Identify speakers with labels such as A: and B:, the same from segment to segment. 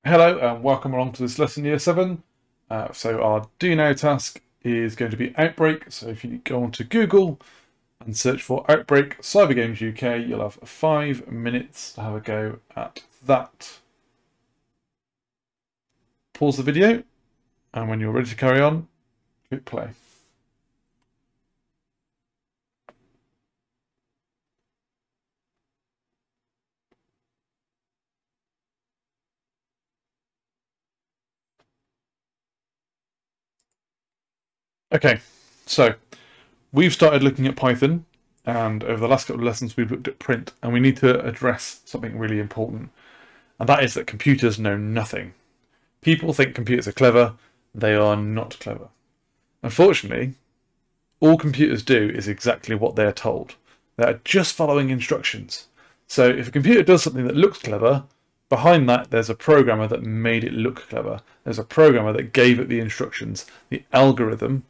A: Hello and welcome along to this lesson year 7. So our do now task is going to be Outbreak. So if you go onto Google and search for Outbreak Cyber Games UK, you'll have 5 minutes to have a go at that. Pause the video, and when you're ready to carry on, hit play. Okay, so we've started looking at Python, and over the last couple of lessons we've looked at print, and we need to address something really important, and that is that computers know nothing. People think computers are clever. They are not clever. Unfortunately, all computers do is exactly what they're told. They're just following instructions. So if a computer does something that looks clever, behind that there's a programmer that made it look clever. There's a programmer that gave it the instructions, the algorithm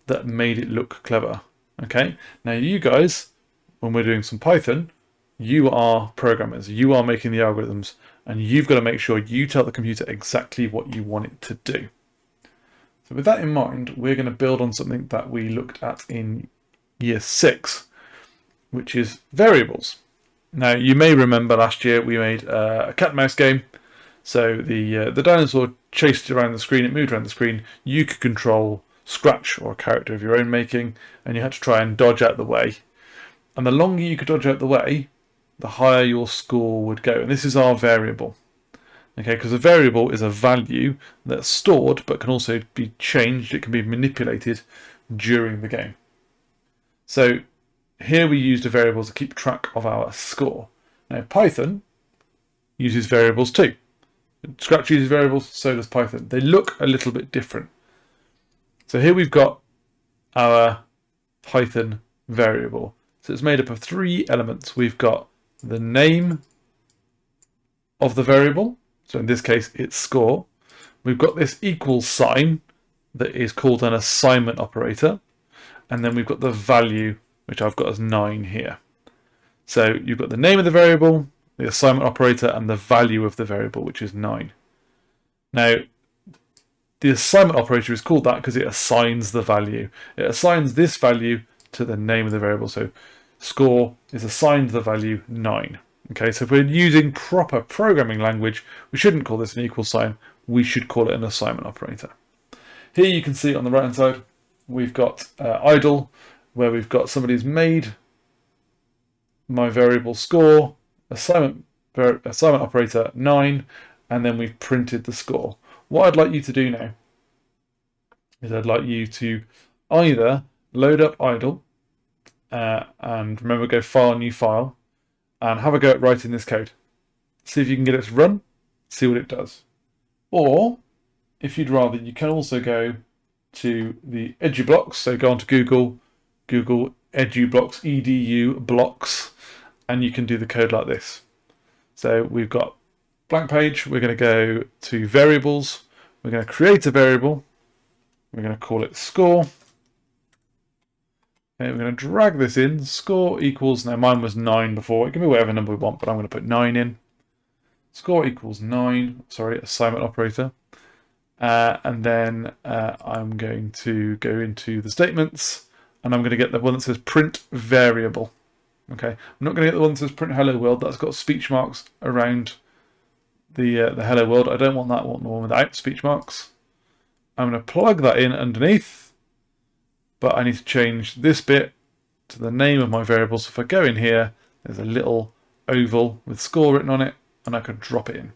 A: that made it look clever. Okay, now you guys, when we're doing some Python, you are programmers, you are making the algorithms, and you've got to make sure you tell the computer exactly what you want it to do. So with that in mind, we're going to build on something that we looked at in year 6, which is variables. Now you may remember last year we made a cat and mouse game. So the dinosaur chased around the screen, it moved around the screen. You could control Scratch or a character of your own making, and you had to try and dodge out the way. And the longer you could dodge out the way, the higher your score would go. And this is our variable. Okay, because a variable is a value that's stored but can also be changed. It can be manipulated during the game. So here we used a variable to keep track of our score. Now Python uses variables too. Scratch uses variables, so does Python. They look a little bit different. So here we've got our Python variable. So it's made up of 3 elements. We've got the name of the variable. So in this case, it's score. We've got this equals sign that is called an assignment operator. And then we've got the value, which I've got as 9 here. So you've got the name of the variable, the assignment operator, and the value of the variable, which is 9. Now, the assignment operator is called that because it assigns the value. It assigns this value to the name of the variable. So score is assigned the value 9. Okay, so if we're using proper programming language, we shouldn't call this an equal sign. We should call it an assignment operator. Here you can see on the right hand side, we've got idle, where we've got somebody's made my variable score, assignment operator 9, and then we've printed the score. What I'd like you to do now is I'd like you to either load up idle and remember go file, new file, and have a go at writing this code. See if you can get it to run, see what it does. Or if you'd rather, you can also go to the EduBlocks, so go onto Google EduBlocks, EDU blocks, and you can do the code like this. So we've got blank page, we're going to go to variables, we're going to create a variable, we're going to call it score, and we're going to drag this in, score equals, now mine was 9 before, it can be whatever number we want, but I'm going to put 9 in, score equals 9, sorry, assignment operator, and then I'm going to go into the statements, and I'm going to get the one that says print variable. Okay, I'm not going to get the one that says print hello world, that's got speech marks around the hello world. I don't want that, I want the one without speech marks. I'm going to plug that in underneath, but I need to change this bit to the name of my variable. So if I go in here, there's a little oval with score written on it, and I can drop it in.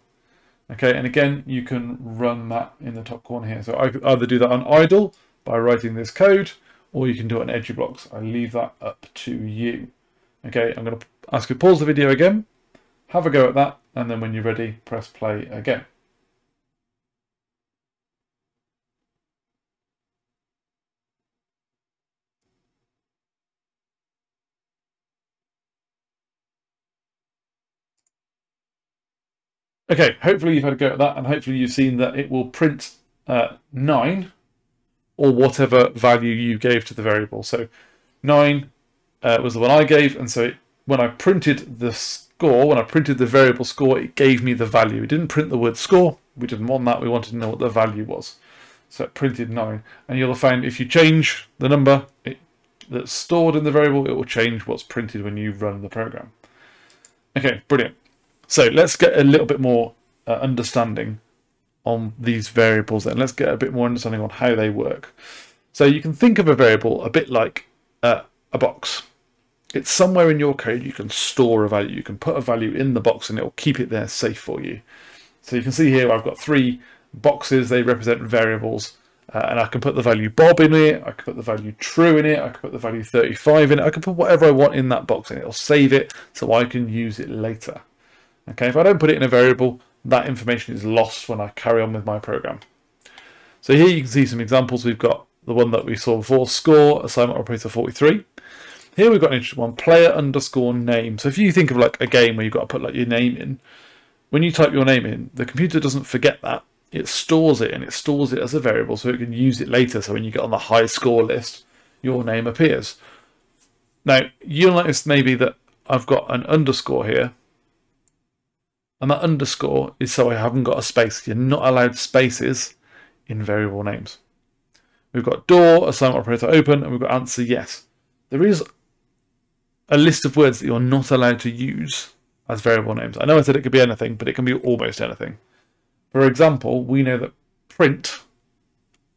A: Okay, and again, you can run that in the top corner here. So I could either do that on idle by writing this code, or you can do it on EduBlocks. I leave that up to you. Okay, I'm going to ask you to pause the video again, have a go at that, and then when you're ready, press play again. Okay, hopefully you've had a go at that, and hopefully you've seen that it will print 9 or whatever value you gave to the variable. So 9 was the one I gave, and so when I printed the score, when I printed the variable score, it gave me the value. It didn't print the word score, We didn't want that. We wanted to know what the value was. So it printed 9. And you'll find if you change the number that's stored in the variable, it will change what's printed when you run the program. Okay, brilliant. So let's get a little bit more understanding on these variables then. Let's get a bit more understanding on how they work. So you can think of a variable a bit like a box. It's somewhere in your code you can store a value. You can put a value in the box and it will keep it there safe for you. So you can see here I've got 3 boxes. They represent variables. And I can put the value Bob in it, I can put the value true in it, I can put the value 35 in it, I can put whatever I want in that box and it'll save it so I can use it later. Okay, if I don't put it in a variable, that information is lost when I carry on with my program. So here you can see some examples. We've got the one that we saw before, score, assignment operator 43. Here we've got an interesting one, player underscore name. So if you think of like a game where you've got to put like your name in, when you type your name in, the computer doesn't forget that. It stores it, and it stores it as a variable so it can use it later. So when you get on the high score list, your name appears. Now, you'll notice maybe that I've got an underscore here, and that underscore is so I haven't got a space. You're not allowed spaces in variable names. We've got door, assignment operator open, and we've got answer yes. There is a list of words that you're not allowed to use as variable names. I know I said it could be anything, but it can be almost anything. For example, we know that print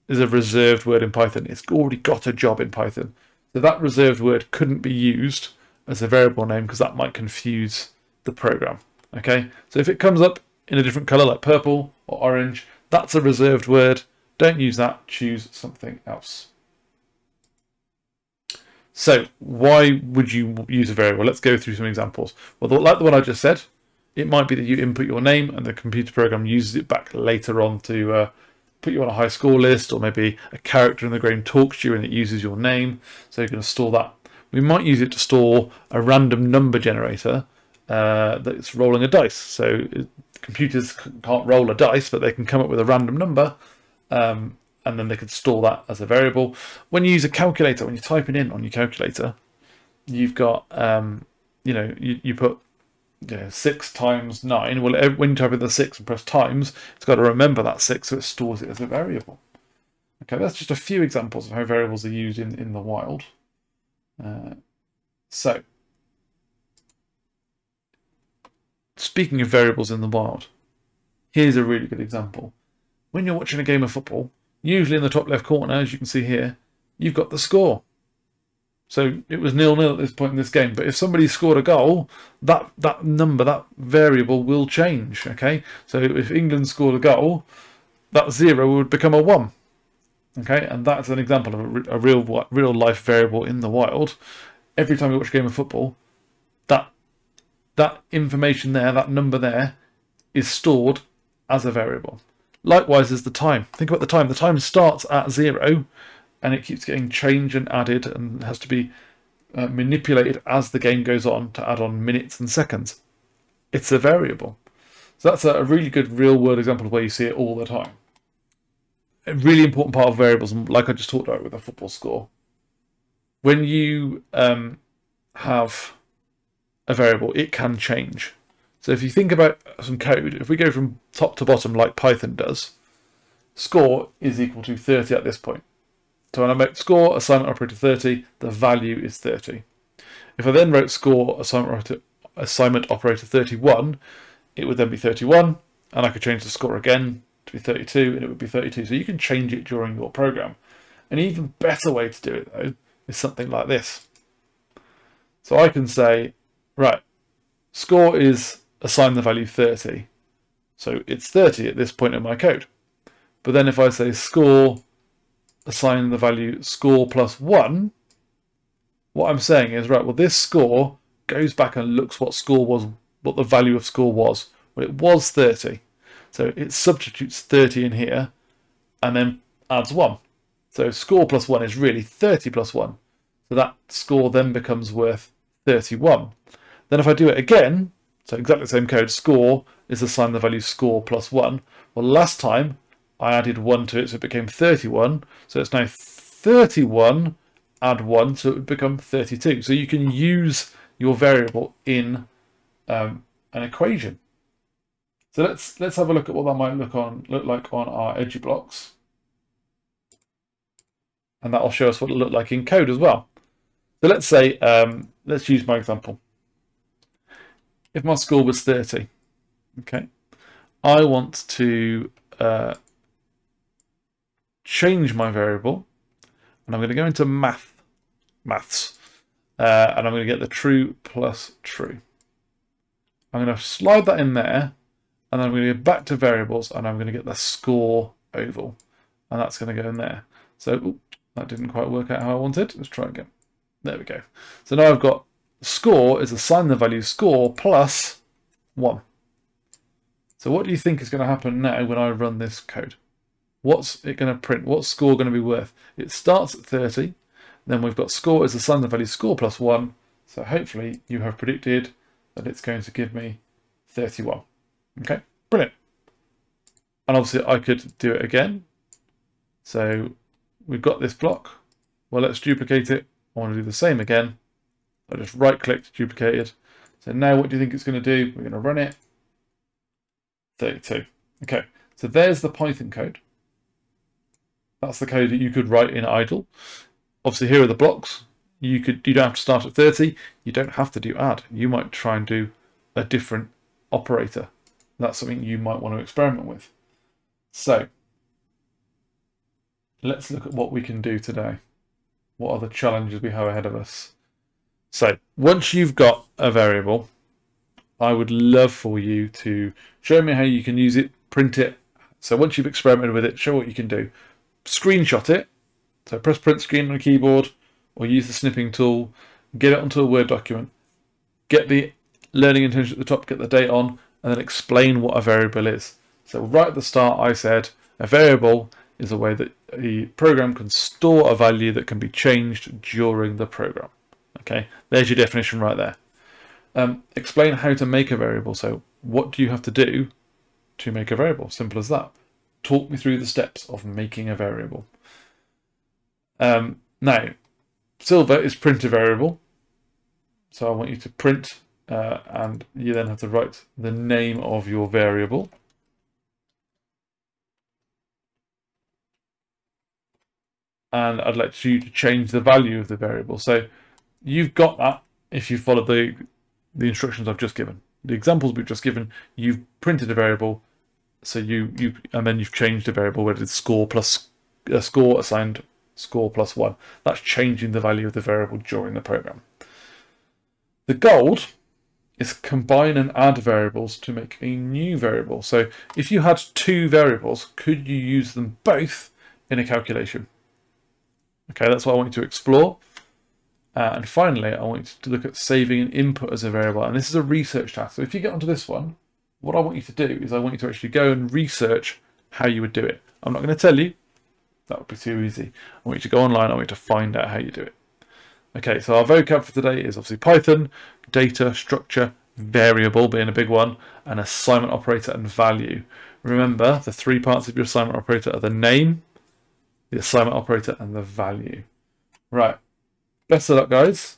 A: is a reserved word in Python. It's already got a job in Python. So that reserved word couldn't be used as a variable name because that might confuse the program. Okay, so if it comes up in a different color like purple or orange, that's a reserved word. Don't use that, choose something else. So why would you use a variable? Let's go through some examples. Well, like the one I just said, it might be that you input your name and the computer program uses it back later on to put you on a high score list, or maybe a character in the game talks to you and it uses your name. So you're going to store that. We might use it to store a random number generator that's rolling a dice. So computers can't roll a dice, but they can come up with a random number and then they can store that as a variable. When you use a calculator, when you're typing in on your calculator, you've got, you put 6 times 9. Well, when you type in the 6 and press times, it's got to remember that 6, so it stores it as a variable. Okay, that's just a few examples of how variables are used in the wild. So, speaking of variables in the wild, here's a really good example. When you're watching a game of football, usually in the top left corner, as you can see here, you've got the score. So it was 0-0 at this point in this game. But if somebody scored a goal, that number, that variable will change. Okay, so if England scored a goal, that 0 would become a 1. Okay, and that's an example of a real life variable in the wild. Every time you watch a game of football, that information there, that number there, is stored as a variable. Likewise is the time. Think about the time. The time starts at 0. And it keeps getting changed and added and has to be manipulated as the game goes on to add on minutes and seconds. It's a variable. So that's a really good real-world example of where you see it all the time. A really important part of variables, like I just talked about with a football score. When you have a variable, it can change. So if you think about some code, if we go from top to bottom like Python does, score is equal to 30 at this point. So when I make score, assignment operator 30, the value is 30. If I then wrote score, assignment operator 31, it would then be 31, and I could change the score again to be 32, and it would be 32. So you can change it during your program. An even better way to do it, though, is something like this. So I can say, right, score is assign the value 30. So it's 30 at this point in my code. But then if I say score, assign the value score plus 1, what I'm saying is, right, well, this score goes back and looks what the value of score was. Well, it was 30. So it substitutes 30 in here and then adds 1. So score plus 1 is really 30 plus 1. So that score then becomes worth 31. Then if I do it again, so exactly the same code, score is assign the value score plus 1. Well, last time I added 1 to it, so it became 31. So it's now 31, add 1, so it would become 32. So you can use your variable in an equation. So let's have a look at what that might look like on our edgy blocks. And that'll show us what it looked like in code as well. So let's say, let's use my example. If my score was 30, okay, I want to change my variable, and I'm going to go into maths, and I'm going to get the true plus true. I'm going to slide that in there, and then I'm going to go back to variables, and I'm going to get the score oval, and that's going to go in there. So oops, that didn't quite work out how I wanted. Let's try again. There we go. So now I've got score is assign the value score plus 1. So what do you think is going to happen now when I run this code? What's it going to print? What's score going to be worth? It starts at 30. Then we've got score is assign the value score plus 1. So hopefully you have predicted that it's going to give me 31. Okay, brilliant. And obviously I could do it again. So we've got this block. Well, let's duplicate it. I want to do the same again. I just right click, duplicate it. So now what do you think it's going to do? We're going to run it. 32. Okay, so there's the Python code. That's the code that you could write in idle. Obviously here are the blocks. You don't have to start at 30. You don't have to do add. You might try and do a different operator. That's something you might want to experiment with. So let's look at what we can do today. What are the challenges we have ahead of us? So once you've got a variable, I would love for you to show me how you can use it, print it. So once you've experimented with it, show what you can do. Screenshot it. So press print screen on a keyboard or use the snipping tool, get it onto a Word document, get the learning intention at the top, get the date on, and then explain what a variable is. So right at the start, I said a variable is a way that a program can store a value that can be changed during the program. Okay, there's your definition right there. Explain how to make a variable. So what do you have to do to make a variable? Simple as that. Talk me through the steps of making a variable. Now, Silver is print a variable. So I want you to print, and you then have to write the name of your variable. And I'd like you to change the value of the variable. So you've got that if you follow the instructions I've just given. The examples we've just given, you've printed a variable, so and then you've changed a variable where it's score plus score assigned score plus 1. That's changing the value of the variable during the program. The gold is combine and add variables to make a new variable. So if you had 2 variables, could you use them both in a calculation? Okay, that's what I want you to explore. And finally, I want you to look at saving an input as a variable. And this is a research task. So if you get onto this one, what I want you to do is I want you to actually go and research how you would do it. I'm not going to tell you. That would be too easy. I want you to go online. I want you to find out how you do it. Okay, so our vocab for today is obviously Python, data, structure, variable being a big one, and assignment operator and value. Remember, the 3 parts of your assignment operator are the name, the assignment operator, and the value. Right. Best of luck, guys.